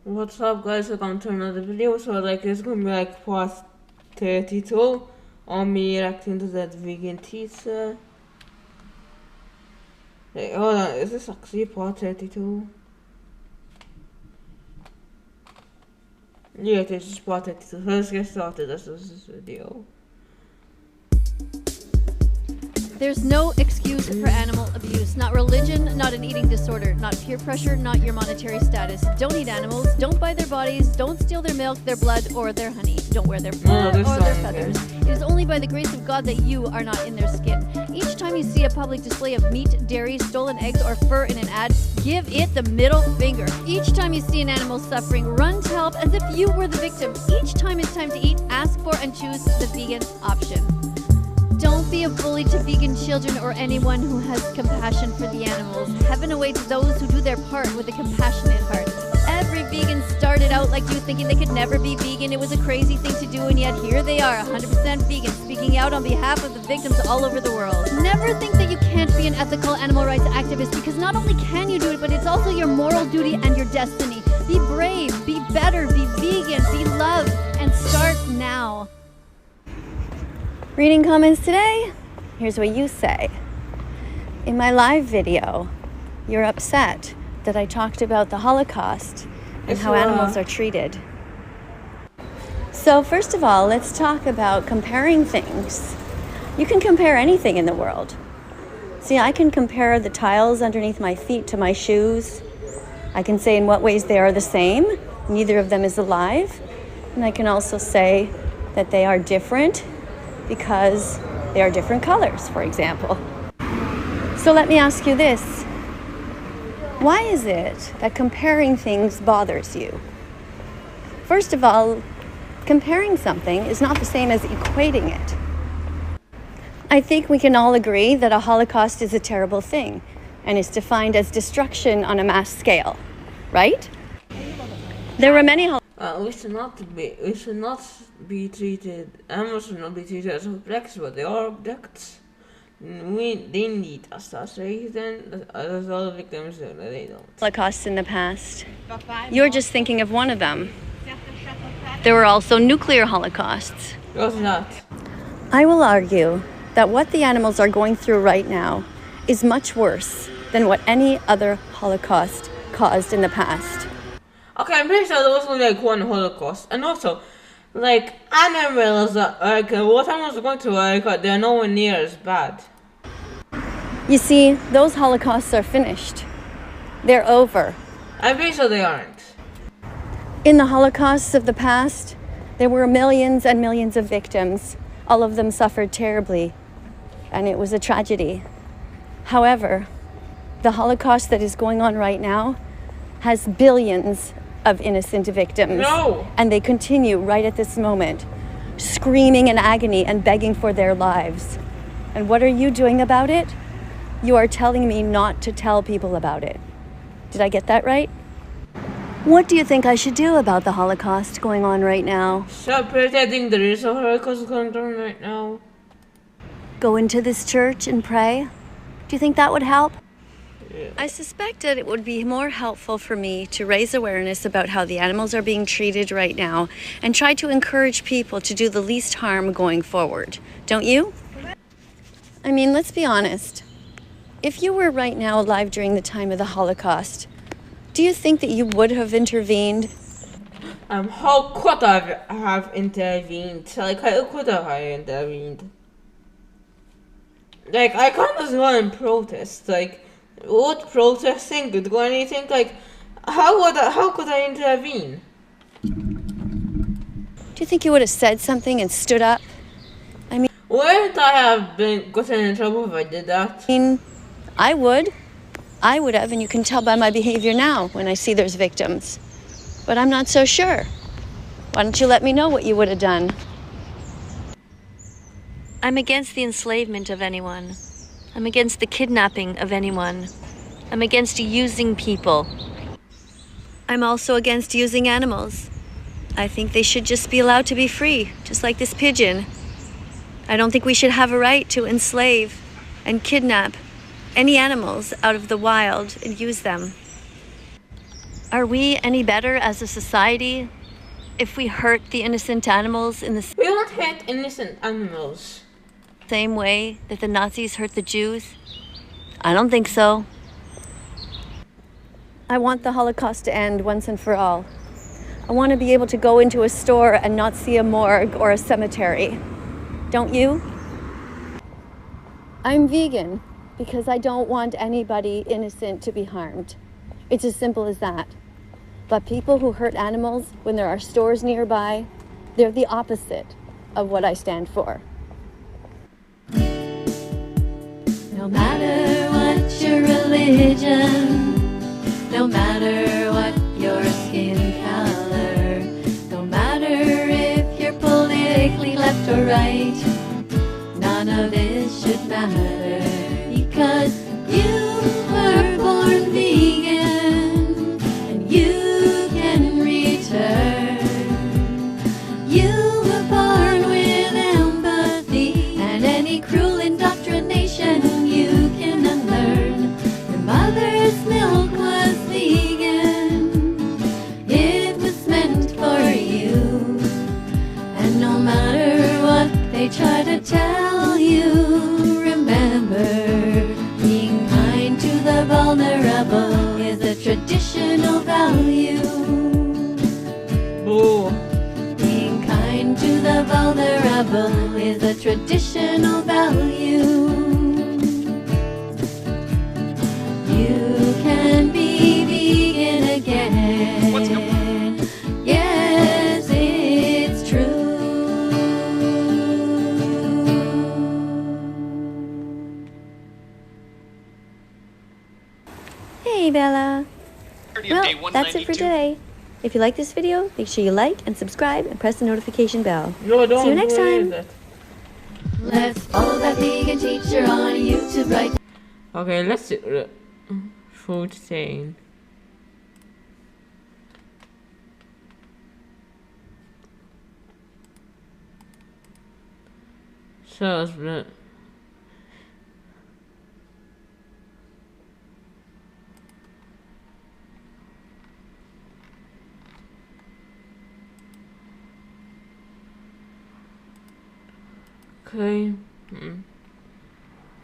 What's up, guys? Welcome to another video. So, it's gonna be part 32 on me reacting to that vegan pizza. Wait, hold on, is this actually part 32? Yeah, this is part 32. So let's get started. This is this video. There's no excuse for animal abuse. Not religion, not an eating disorder, not peer pressure, not your monetary status. Don't eat animals, don't buy their bodies, don't steal their milk, their blood, or their honey. Don't wear their fur or their feathers. It is only by the grace of God that you are not in their skin. Each time you see a public display of meat, dairy, stolen eggs, or fur in an ad, give it the middle finger. Each time you see an animal suffering, run to help as if you were the victim. Each time it's time to eat, ask for and choose the vegan option. Don't be a bully to vegan children or anyone who has compassion for the animals. Heaven awaits those who do their part with a compassionate heart. Every vegan started out like you, thinking they could never be vegan. It was a crazy thing to do, and yet here they are, 100% vegan, speaking out on behalf of the victims all over the world. Never think that you can't be an ethical animal rights activist, because not only can you do it, but it's also your moral duty and your destiny. Be brave, be better, be vegan, be loved, and start now. Reading comments today, here's what you say. In my live video, you're upset that I talked about the Holocaust and how animals are treated. So first of all, let's talk about comparing things. You can compare anything in the world. See, I can compare the tiles underneath my feet to my shoes. I can say in what ways they are the same. Neither of them is alive. And I can also say that they are different because they are different colors, for example. So let me ask you this. Why is it that comparing things bothers you? First of all, comparing something is not the same as equating it. I think we can all agree that a Holocaust is a terrible thing and is defined as destruction on a mass scale, right? There were many We should not be treated. Animals should not be treated as objects, but they are objects. They need us as reason, as all victims do. They don't. Holocausts in the past. You're just thinking of one of them. There were also nuclear holocausts. What's that? I will argue that what the animals are going through right now is much worse than what any other Holocaust caused in the past. Okay, I'm pretty sure there was only one Holocaust, and also, I never realized that what animals are going through, they're nowhere near as bad. You see, those Holocausts are finished. They're over. I'm pretty sure they aren't. In the Holocausts of the past, there were millions and millions of victims. All of them suffered terribly, and it was a tragedy. However, the Holocaust that is going on right now has billions of innocent victims. No! And they continue right at this moment, screaming in agony and begging for their lives. And what are you doing about it? You are telling me not to tell people about it. Did I get that right? What do you think I should do about the Holocaust going on right now? Stop pretending there is a Holocaust going on right now. Go into this church and pray? Do you think that would help? Yeah. I suspect that it would be more helpful for me to raise awareness about how the animals are being treated right now and try to encourage people to do the least harm going forward. Don't you? I mean, let's be honest. If you were right now alive during the time of the Holocaust, do you think that you would have intervened? How could I have intervened? How could I have intervened? I can't just go and protest. What protesting could go anything? How could I intervene? Do you think you would have said something and stood up? Wouldn't I have gotten in trouble if I did that? I would have, and you can tell by my behavior now when I see there's victims. But I'm not so sure. Why don't you let me know what you would have done? I'm against the enslavement of anyone. I'm against the kidnapping of anyone. I'm against using people. I'm also against using animals. I think they should just be allowed to be free, just like this pigeon. I don't think we should have a right to enslave and kidnap any animals out of the wild and use them. Are we any better as a society if we hurt the innocent animals in the We don't hurt innocent animals. same way that the Nazis hurt the Jews? I don't think so. I want the Holocaust to end once and for all. I want to be able to go into a store and not see a morgue or a cemetery. Don't you? I'm vegan because I don't want anybody innocent to be harmed. It's as simple as that. But people who hurt animals when there are stores nearby, they're the opposite of what I stand for. No matter what your religion, no matter what your skin color, no matter if you're politically left or right, none of this should matter because you were born vegan and you can return. You were born with empathy and any cruel indoctrination you can unlearn. Your mother's milk was vegan. It was meant for you. And no matter what they try to tell you, remember, being kind to the vulnerable is a traditional value. Boo. Being kind to the vulnerable is a traditional value. You can be vegan again. What's going Yes, it's true. Hey Bella. Well, that's it for today. If you like this video, make sure you like and subscribe and press the notification bell. No, don't See you next believe time. that. Let's follow that vegan teacher on YouTube right now. Okay, let's do food chain. So it's okay.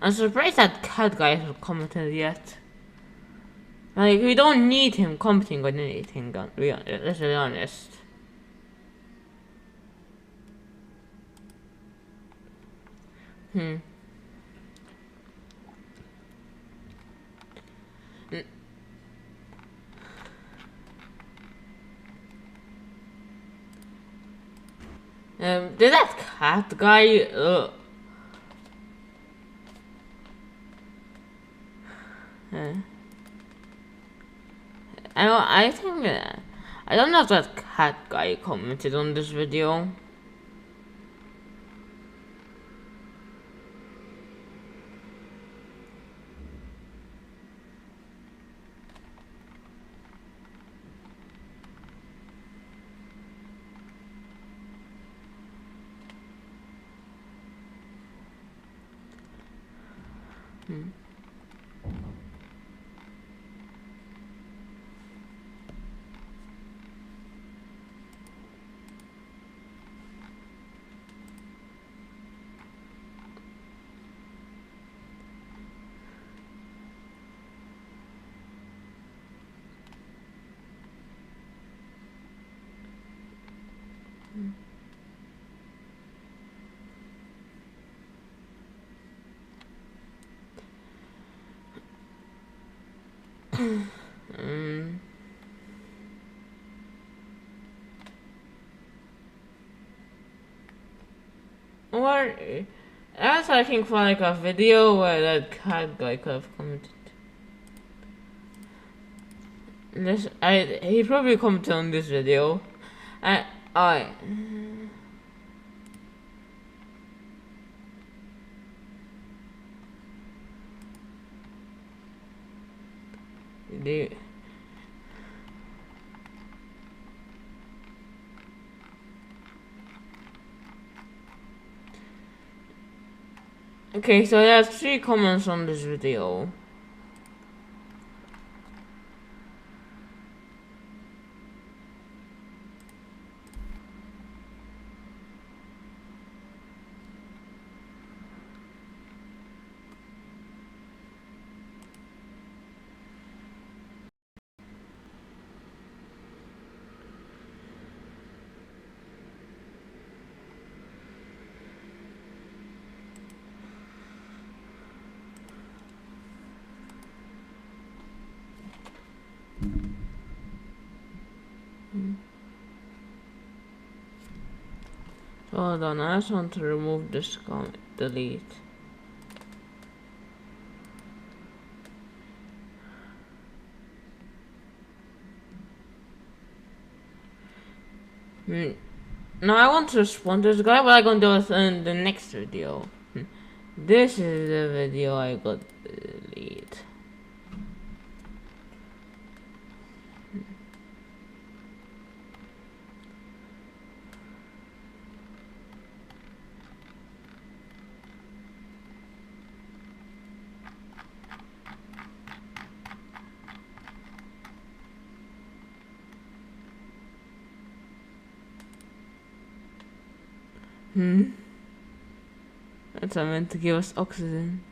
I'm surprised that cat guy hasn't commented yet. Like, we don't need him commenting on anything, let's be honest. Did that cat guy, I think, I don't know if that cat guy commented on this video. Or I was searching for like a video where that cat guy could have commented. He probably commented on this video. Okay, so there's 3 comments on this video. Hold on, I just want to remove this comment. Delete. Now I want to respond to this guy, but I'm gonna do it in the next video. This is the video I got delete. That's meant to give us oxygen.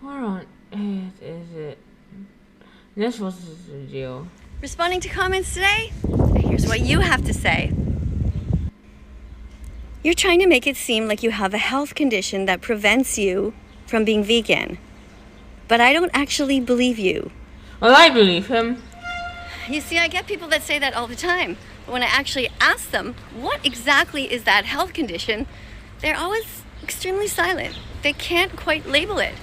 Alright, is it? This was this video. Responding to comments today? Here's what you have to say. You're trying to make it seem like you have a health condition that prevents you from being vegan. But I don't actually believe you. Well, I believe him. You see, I get people that say that all the time. But when I actually ask them, what exactly is that health condition, they're always extremely silent. They can't quite label it.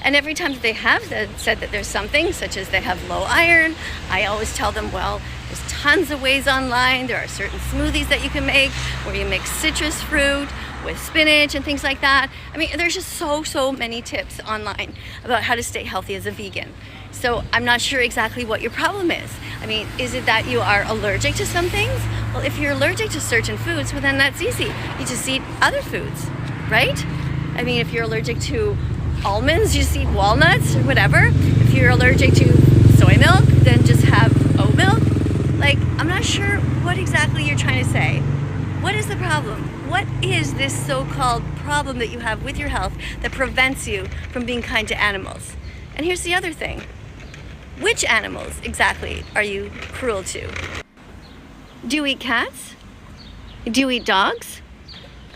And every time that they have said that there's something, such as they have low iron, I always tell them, well, there's tons of ways online. There are certain smoothies that you can make where you mix citrus fruit with spinach and things like that. I mean, there's just so many tips online about how to stay healthy as a vegan. So I'm not sure exactly what your problem is. I mean, is it that you are allergic to some things? Well, if you're allergic to certain foods, well, then that's easy. You just eat other foods, right? I mean, if you're allergic to almonds, you just eat walnuts or whatever. If you're allergic to soy milk, then just have oat milk. Like, I'm not sure what exactly you're trying to say. What is the problem? What is this so-called problem that you have with your health that prevents you from being kind to animals? And here's the other thing. Which animals exactly are you cruel to? Do you eat cats? Do you eat dogs?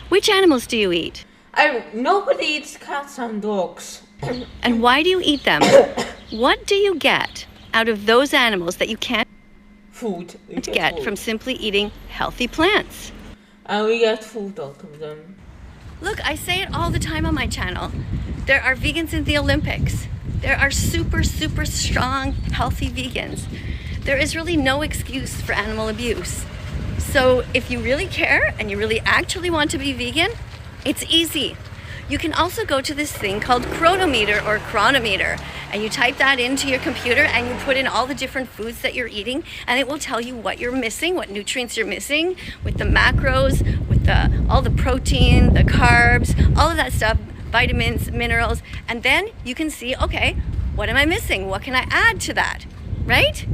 Which animals do you eat? Nobody eats cats and dogs. And why do you eat them? What do you get out of those animals that you can't Food. get from simply eating healthy plants? And we get food out of them. Look, I say it all the time on my channel. There are vegans in the Olympics. There are super strong, healthy vegans. There is really no excuse for animal abuse. So if you really care and you really actually want to be vegan, it's easy. You can also go to this thing called Cronometer or Chronometer, and you type that into your computer and you put in all the different foods that you're eating, and it will tell you what you're missing, what nutrients you're missing, with the macros, with all the protein, the carbs, all of that stuff, vitamins, minerals, and then you can see, okay, what am I missing? What can I add to that, right?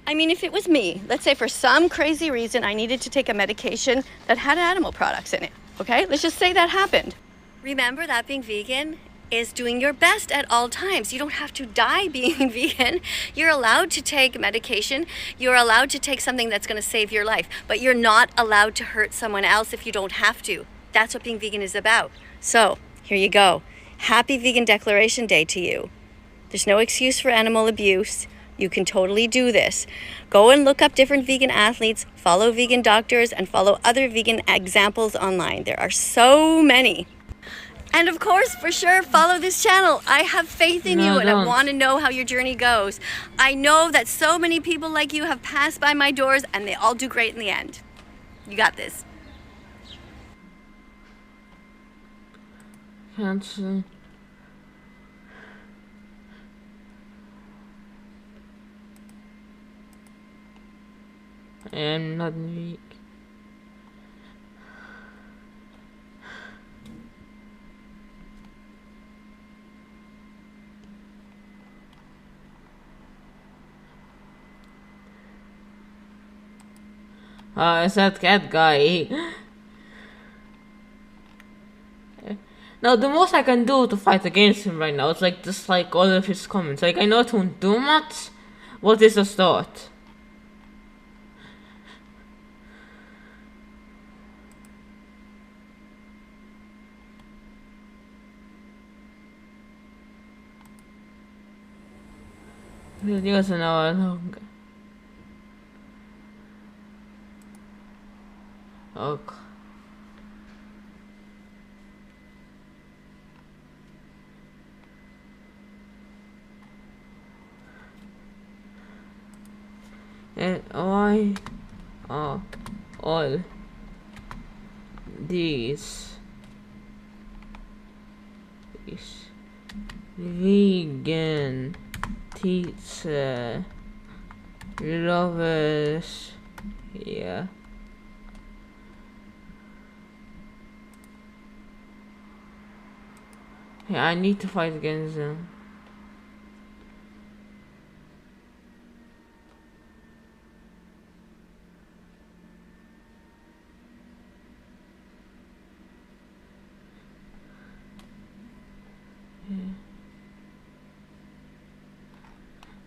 I mean, if it was me, let's say for some crazy reason I needed to take a medication that had animal products in it, okay? Let's just say that happened. Remember that being vegan is doing your best at all times. You don't have to die being vegan. You're allowed to take medication. You're allowed to take something that's going to save your life, but you're not allowed to hurt someone else if you don't have to. That's what being vegan is about. So, here you go. Happy Vegan Declaration Day to you. There's no excuse for animal abuse. You can totally do this. Go and look up different vegan athletes, follow vegan doctors, and follow other vegan examples online. There are so many. And of course, for sure, follow this channel. I have faith in you and I want to know how your journey goes. I know that so many people like you have passed by my doors and they all do great in the end. You got this. Cancel. I am not weak. It's that cat guy. Now, the most I can do to fight against him right now is like dislike all of his comments. Like, I know it won't do much. What is a start? Videos an hour long. Okay. And I are all these vegan pizza lovers here. Yeah, I need to fight against them.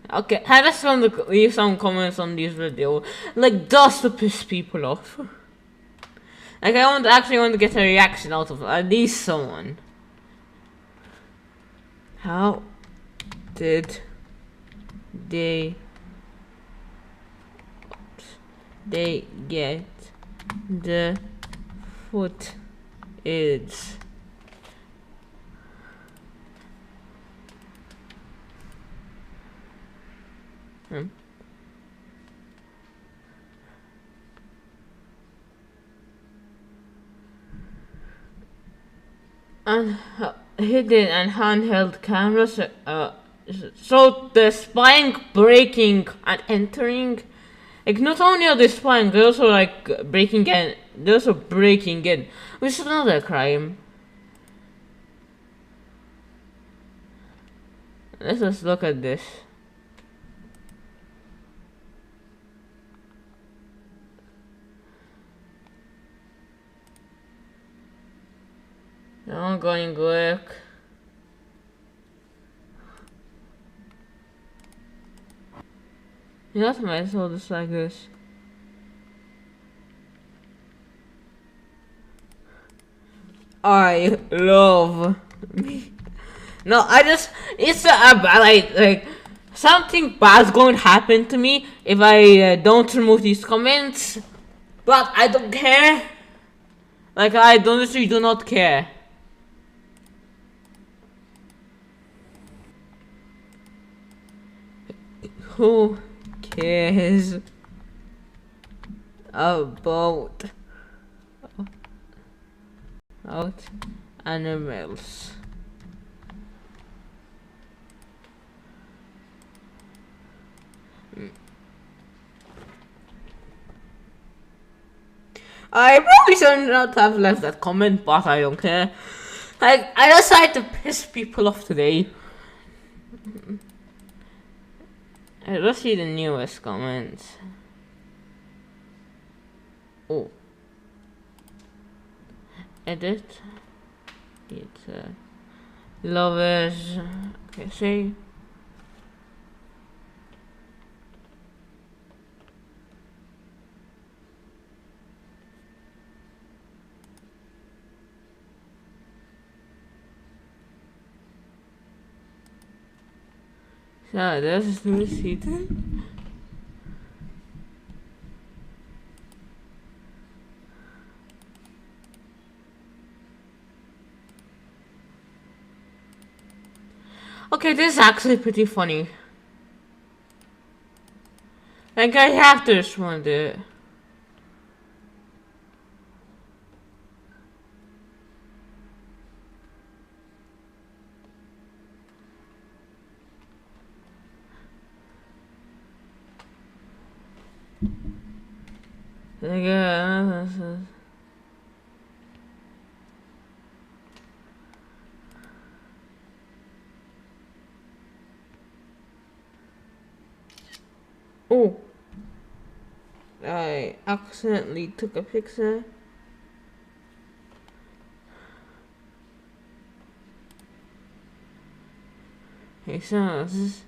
Okay, I just want to leave some comments on this video, like just to piss people off. Like I actually want to get a reaction out of at least someone. How did they get the footage? And hidden and handheld cameras so the spying, breaking and entering. Like not only are they spying, they're also like breaking in. They're also breaking in, which is another crime. Let's just look at this. I'm going work. You know what, might as well just like this. I love me. No, it's like something bad's going to happen to me if I don't remove these comments. But I don't care. Like I honestly do not care. Who cares about animals? I probably should not have left that comment, but I don't care. Like, I decided to piss people off today. Let's see the newest comments. Oh. Edit. It's lovers. Okay, see. So this is the receipt. Okay, this is actually pretty funny. Like I have to respond to it. Oh. I accidentally took a picture. It says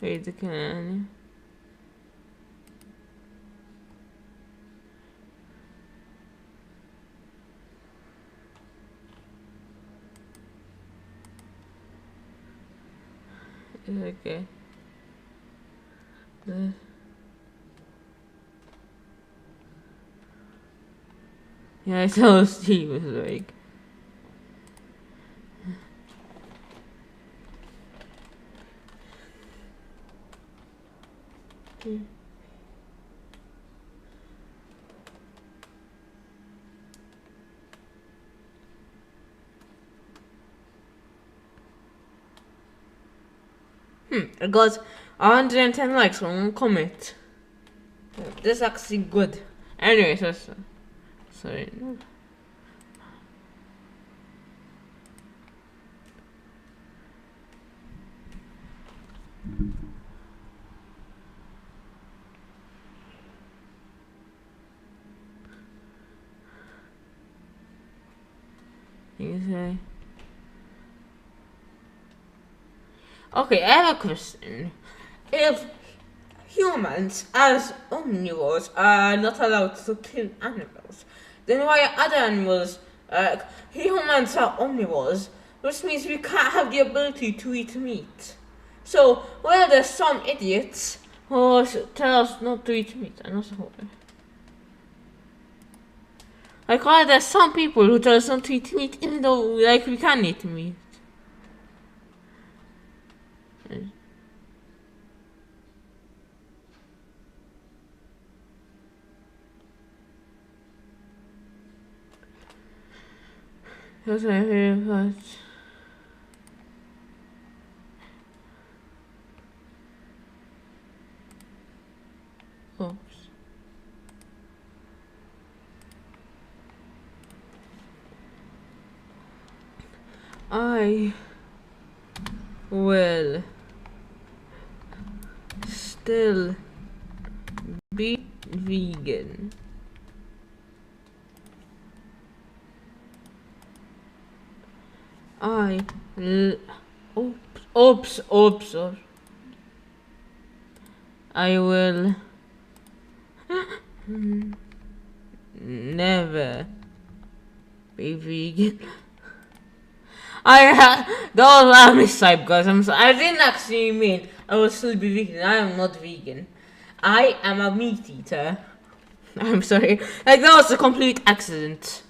wait the can. Okay. Yeah, I saw Steve was like. It got 110 likes on one comment. This is actually good. Anyway, so sorry. You say. Okay, I have a question. If humans as omnivores are not allowed to kill animals, then why are other animals, humans are omnivores, which means we can't have the ability to eat meat. So, well, there's some idiots who tell us not to eat meat, and also like, why there's some people who tell us not to eat meat even though, like, we can eat meat. That's my favorite part. Oops. I will still be vegan. Oops. I will never be vegan. Don't allow me side because I didn't actually mean I will still be vegan. I am not vegan. I am a meat eater. I'm sorry. Like, that was a complete accident.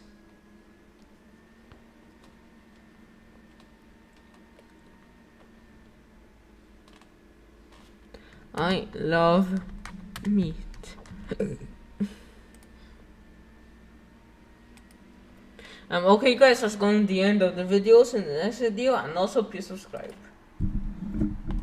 I love meat. Okay guys, that's going to be the end of the videos in the next video, and also please subscribe.